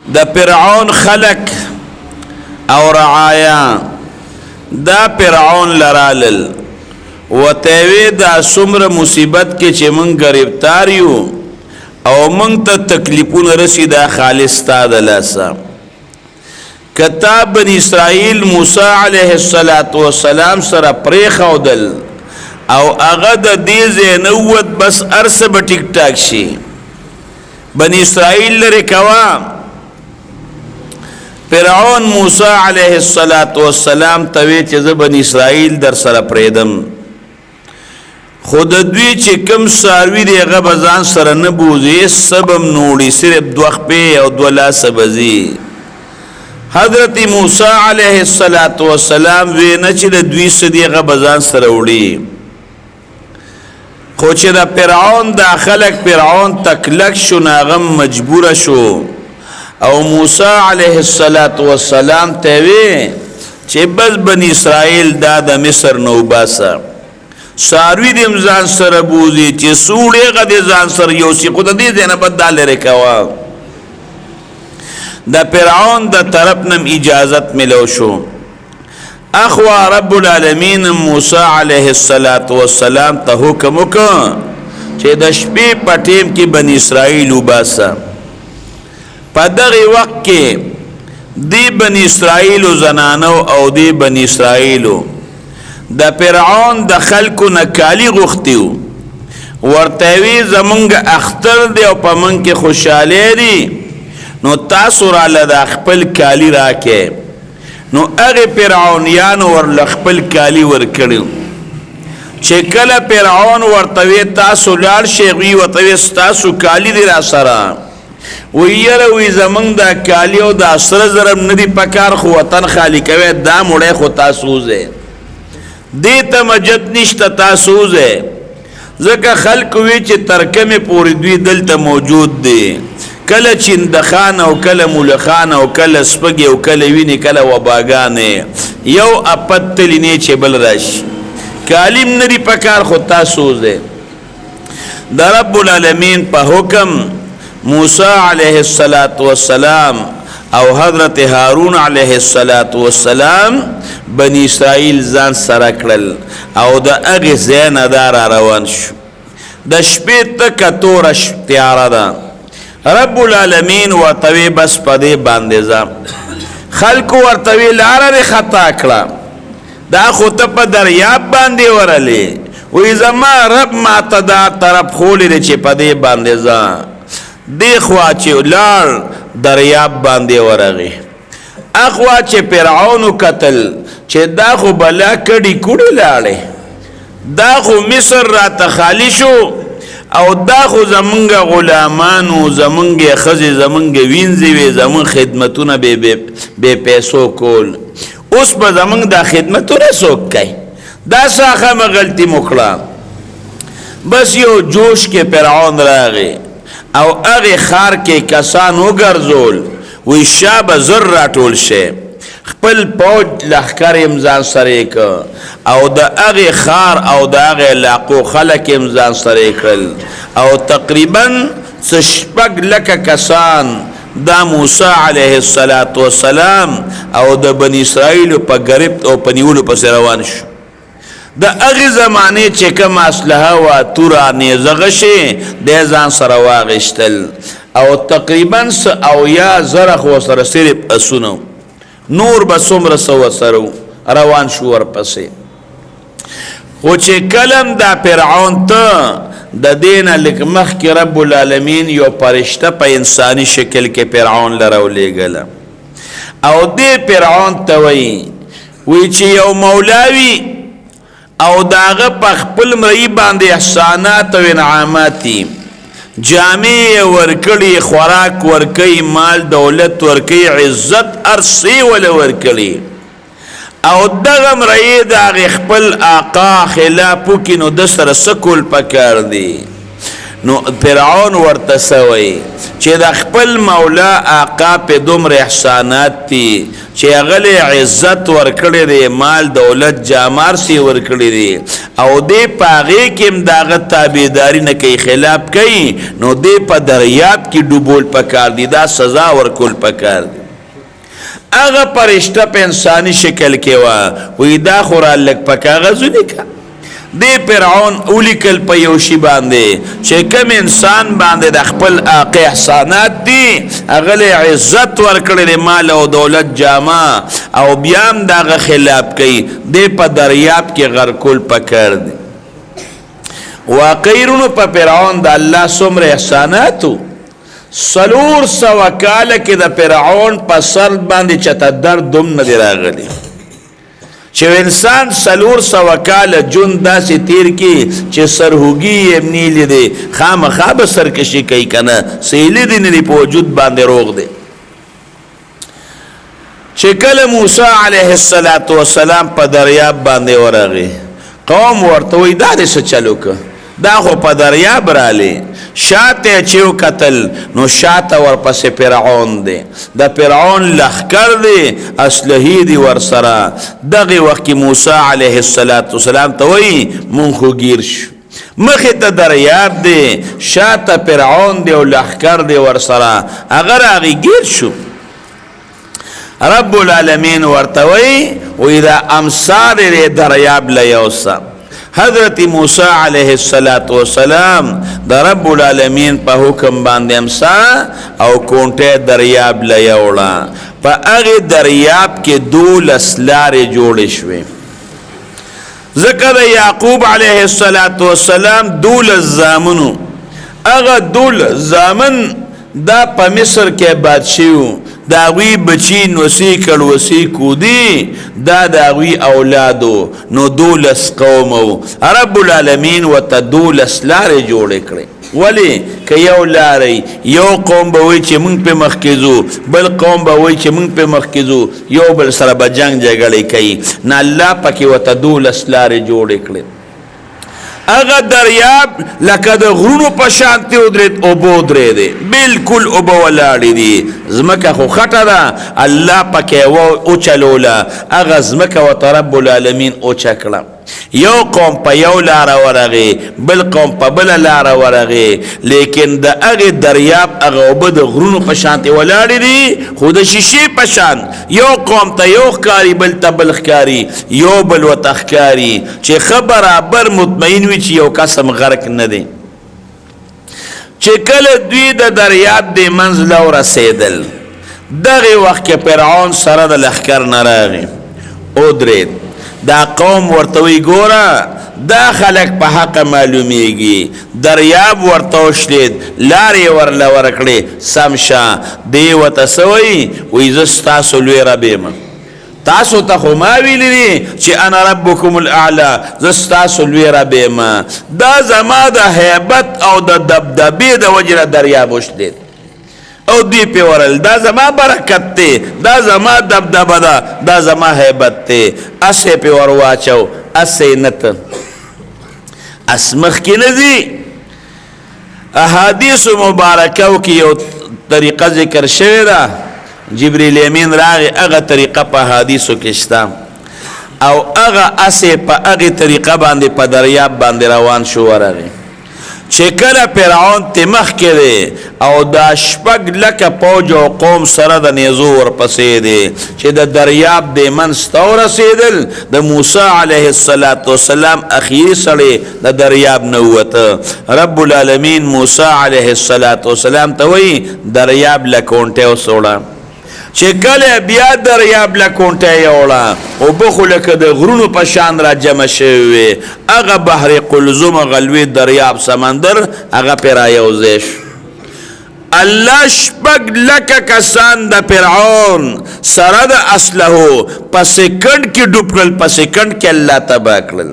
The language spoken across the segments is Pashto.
د فرعون خلق او رعایا دا فرعون لرالل وتوی دا سمر مصیبت کې چې مونږ گرفتار یو او مونږ ته تکلیفونه رسیدا خالص تا د لاسه کتاب بنی اسرائیل موسی علیه السلام سره پرې خودل او هغه د دې زینوت بس ارسه به ټیک ټاک شي بنی اسرائیل لري کوا فرعون موسی علیه السلام توی چې ز بنی اسرائیل در سره پریدم خود دوی چې کم ساروی دی هغه بزان سره نه بوزي سبم نوړي صرف دوخ په او دولا سبزي حضرت موسی علیه السلام وینه چې د دوی سدي هغه بزان سره وړي خو چې د فرعون د خلق فرعون تکلک شو ناغم مجبور شو او موسی علیه السلام ته وی چې بس بنی اسرائیل دا د مصر نو باسه ساروی د ځان سره بوزي چې سوړې غد ځان سره یو سی خود دې نه بدل لري کوا د فرعون د طرف نم اجازت ملو شو اخوا رب العالمین موسی علیه السلام ته حکم وکړ چې د شپې پټیم کې بنی اسرائیل وباسه په دغه وخت کې دی بنی اسرائیل زنانو او دی بنی اسرائیل د فرعون د خلکو نکالی غختیو ورته وی زمونږ اختر دی او په من کې خوشاله دی نو تاسو را ل خپل کالی راکې نو هغه فرعونیان ور خپل کالی ور کړو چې کله فرعون ورته وی تاسو لاړ شي وی وته تاسو کالی دی را سره ویره وی زمنګ دا کالی او دا سره زرم ندی پکار خو وطن خالی کوي دا مړې خو تاسو زه دې ته مجد نشته تاسو زه ځکه خلق وی چې ترکمه پوری دوی دلته موجود دي کله چندخان او کله مولخان او کله سپګي او کله ویني کله وباګانه یو اپتلینه چې بل راش کالیم ندی پکار خو تاسو زه د رب العالمین په حکم موسی علیه السلام او حضرت هارون علیه السلام بنی اسرائیل ځان سره کړل او د هغه زین دار روان شو د شپې تک تورش تیار ده رب العالمین ورته بس پدې باندې ځم خلق ورته لاره خطا کړه دا خو ته په دریاب باندې ورلې وې زما رب ما ته دا طرف خولې چې پدې باندې ځم دی خوا چې لار دریاب باندې ورغی اخوا چې فرعون قتل چې دا خو بلا کډی کوډی لاړې دا خو مصر را تخالی شو او دا خو زمونږ غلامانو زمونږ خزي زمونږ وینځي وي زمون خدمتونه به پیسو کول اوس به زمونږ د خدمتونه څوک کوي دا څخه غلطي مکړه بس یو جوش کې فرعون راغی او هغه خار کې کسان وګرځول وی شاب زر راټول شه خپل پوج لخر امزان سره ک او د هغه خار او د هغه لاقو خلک امزان سره کړل او تقریبا شپږ لک کسان دا موسی علیه السلام او د بنی اسرائیل په غریب او پنیولو په روان شو د هغه زمانه چې کوم اسلحه وا تورا نه زغشه د ځان سره واغشتل او تقریبا او یا زرخ وسره صرف اسونو نور به څومره سو سره روان شو ورپسې خو چې کلم دا فرعون ته د دین لکمخ کې رب العالمین یو فرشته په انساني شکل کې فرعون لرولېګل او دې فرعون ته وی چې یو مولاوی او داغه په خپل مری باندې احسانات او انعاماتي جامع ورکړي خوراک ورکړي مال دولت ورکړي عزت ارسي ول ورکړي او دغه مری داغه خپل آقا خلافو کې نو د سره سکول پکار دي نو فرعون ورته سوی چې د خپل مولا آقا په دومره احسانات دي چې هغه عزت ورکړی دی مال دولت جامار سی ورکړی دی او دې پاغې کې هم داغه تابعداري نه کوي خلاف کوي نو دې په دریاب کې ډوبول پکار دي دا سزا ورکول پکار دي هغه پرشته په انساني شکل کې وی دا خو را لږ په کاغذ ولیکه دی فرعون اولیکل په یو شی باندې چې کوم انسان باندې د خپل آقا احسانات دي هغه له عزت ورکړي مال او دولت جامه او بیا هم دغه خلاف کوي دی په دریاب کې غرقول پکړ دي واقعیرونو په فرعون د الله څومره احساناتو 300 کاله کې د فرعون په سر باندې چته درد دوم نه دی راغلی چې انسان 300 کاله جون داسې تیر کی چې سرهوږي امنی لیدي خامخا به سرکشي کوي کنه سیلی دی نه په وجود باندې روغ دی چې کله موسی علیه السلام په دریاب باندې ورغی قوم ورته وی دا څه چلو که دا خو په دریاب رالی شاته چیو قتل نو شاته ورپسې فرعون دی د فرعون لخکر دی اسلحې دی ورسره دغه وخت موسی علیه السلام ته وی مونږ خو ګیر شو مخې ته دریاب دی شاته فرعون دی او لخکر دی ورسره اگر هغه ګیر شو رب العالمین ورته وی دا امصار دریاب لیوسا حضرت موسی علیہ السلام دا رب العالمین په حکم باندې امسا او کونټه دریاب لیوړه په هغه دریاب کې 12 لارې جوړې شوې ذکر یعقوب علیہ السلام 12 زامنو هغه 12 زامن دا په مصر کې بادشاہو داوی بچی نوسی کلوسی کودی دا داوی اولادو نو 12 قومو رب العالمین و تا 12 لارې جوړې کړې ولی که یو لارې یو قوم به وی چې مونږ په مخکېزو بل قوم به وی چې مونږ په مخکېزو یو بل سره به جنگ جګړې کوي نه الله پکې و تا 12 لارې جوړې کړې اغا دریاب لکه د غرونو په شانتي ودرېد اوبه ودرېدې بالکل اوبه ولاړې دي ځمکه خو خټه ده الله پکې اوچلوله هغه ځمکه ورته رب العالمین اوچه کړه یو قوم په یو لاره ورغی بل قوم په بله لاره ورغی لیکن د هغې دریاب هغه اوبه د غرونو په شانتې ولاړې دي خو د شیشې په شان یو قوم ته یو ښکاري بل ته بل ښکاري یو بل ورته ښکاري چې ښه برابر مطمئن وي چې یو قسم غرق نه دی چې کله دوی د دریاب د منځ له ورسېدل دغې وخت کې فرعون سره د لښکر نه راغی ودرېد دا قوم ورتوی ګوره دا خلق په حق معلومیږي دریاب ورته وشلید لارې ورله ورکړې سم شه دی ورته سوی وی زه ستاسو لوی رب یم تاسو ته خو ما ویلي دي چې انا ربکم الاعلی زه ستاسو لوی رب یم دا زما د هیبت او د دبدبې د وجې نه دریاب وشلید او دی پی ورل دا زما برکت تی دا زما دبدبه دا دا زما حیبت تی اسی پی ورواچو اسی نت اسمخ کی نزی احادیث مبارکو کی یو طریقه ذکر شوی دا جبریل امین راغی اغا طریقه پا حدیثو کشتا او اغا اسی پا اغی طریقه باندې پا دریاب باندې روان شو ورغی چې کله فرعون ته مخ کړي او دا شپږ لکه پوج او قوم سره د نیزو ورپسې دي چې د دریاب د منځ ته ورسېدل د موسی علیه السلام اخیری سړی د دریاب نه ووته رب العالمین موسی علیه السلام ته وایي دریاب له کونټې وسوړه چې کله بیا دریاب له کونټې یوړه اوبه خو لکه د غرونو په شان را جمع شوې وې هغه بحر قلزم غلوي دریاب سمندر هغه پرې رایوځی شو الله شپږ لکه کسان د فرعون سره د اسلحو په سکند کې ډوب کړل په سکند کې الله تباه کړل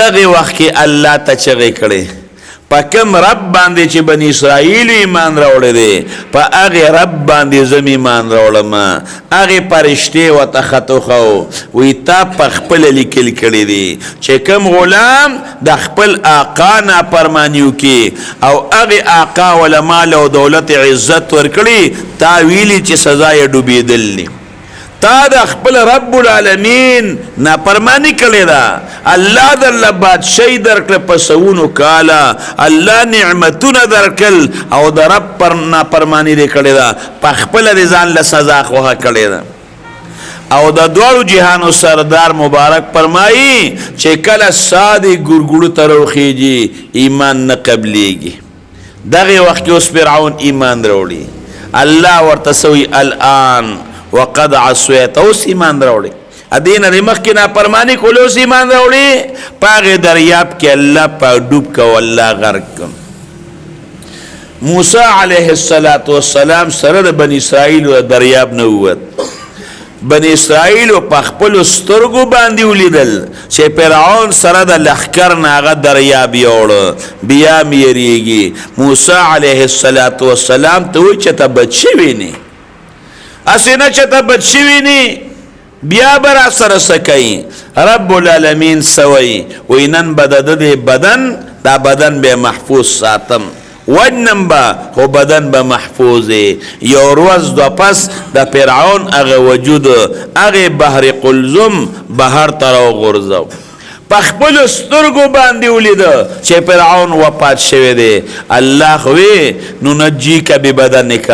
دغه وخت کې الله ته چغې کړې په کوم رب باندې چې بني اسرائیل ایمان راوړی دی په هغې رب باندې زم ایمان راوړم هغې فرشتې ورته خط وښو وایي تا په خپله لیکل کړي دي چې کوم غلام د خپل آقا نافرماني وکړي او هغې آقا وله مال او دولت عزت ورکړي تا ویلي چې سزا یې ډوبېدل دي تا د خپل رب العالمین نافرمانی کړې ده الله درله بادشاهي درکړه په سوونو کاله الله نعمتونه درکړل او د رب پر نافرمانی دې کړې ده په خپله دې ځان له سزا خوښه کړې ده او د دواړو جهانو سردار مبارک فرمایي چې کله ساه دې ګورګوړو ته راوخیږي ایمان نه قبلیږي دغې وخت کې اوس فرعون ایمان راوړي الله ورته سوي الان وقد عصيت اوس ایمان راوړي ادینه د مخکې نافرماني کول اوس ایمان راوړي په هغې دریاب کې الله په ډوب کو الله غرق موسی علیه السلام سره د بني اسرائیلو د دریاب نه ووت بني اسرائیلو په خپلو سترګو باندې ولیدل چې فرعون سره د لښکر نه هغه دریاب یوړ بیا م یریږي موسی علیه السلام ته وایي چې ته بد شوي نه اسې نه چې ته بد شوي نه بیا به را سره څه کوي رب العالمین څه وایي وایي نن به د دې بدن دا بدن به محفوظ ساتم وجنم به خو بدن به محفوظ یو ورځ دو پس د فرعون هغه وجود هغې بحر قلزم بهر ته راوغورځو په خپلو سترګو باندې ولیده چې فرعون وفات شوی دی الله خو وی ننجیک ببدنک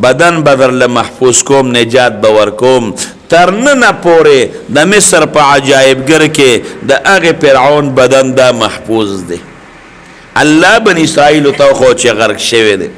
بدن به درله محفوظ کوم نجات به ورکوم تر ننه پورې د مصر په عجایبګر کې د هغې فرعون بدن دا محفوظ دی الله بني اسرائیلو ته خو چې غرق شوی دی